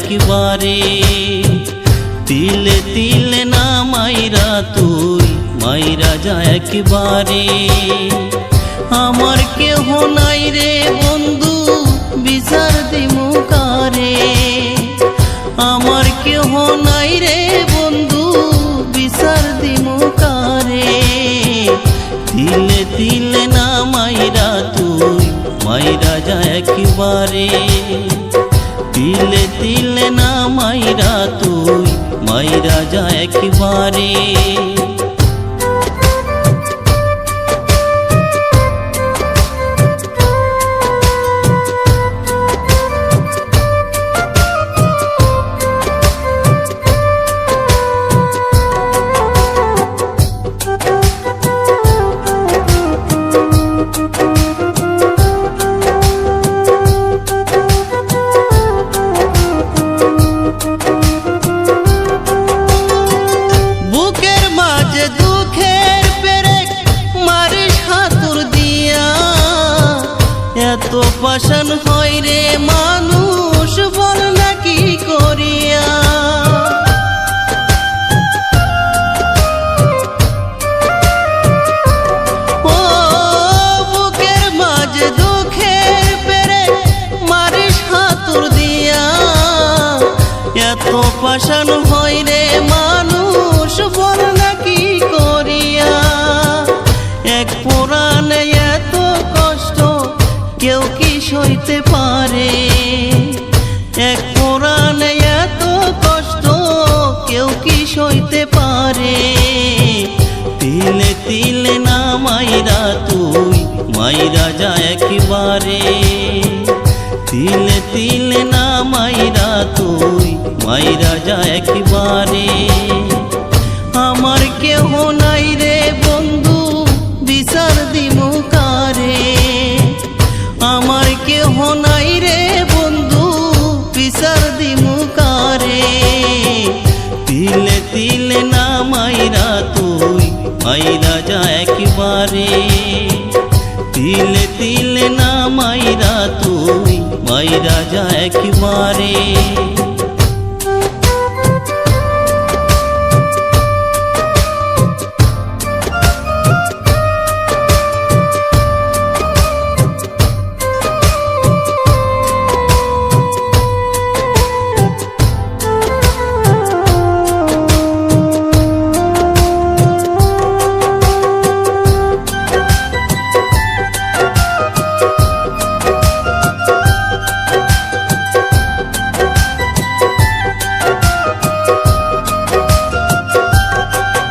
একবারে। তিলে তিলে না মাইরা তুই মাইরা যা একবারে। আমার কেহ নাই রে বন্ধু বিচার দিমু কারে। আমার কেহ নাই রে বন্ধু বিচার দিমু কারে। তিলে তিলে না মাইরা তুই মাইরা যা একবারে। তিলে তিলে না মাইরা তুই মাইরা যা একবারে। এত পাষাণ হয় রে মানুষ বল না কি করিয়া। ও বুকের মাঝে দুঃখের পেরে মারিস হাতুর দিয়া। এত পাষাণ হয় রে মানুষ বল না কি করিয়া। এক পুরাণে এত কষ্ট কেউ কি সইতে পারে। এক পুরাণে এত কষ্ট কেউ কি সইতে পারে। তিলে তিলে না মাইরা তুই মাইরা যা একবারে। তিলে তিলে না মাইরা তুই মাইরা যা একবারে। আমার কেহ নাই রে বন্ধু বিচার দিমু কারে। আমার কেহ নাই রে বন্ধু বিচার দিমু কারে। তিলে তিলে না মাইরা তুই মাইরা যা একবারে। তিলে তিলে না মাইরা তুই মাইরা যা একবারে।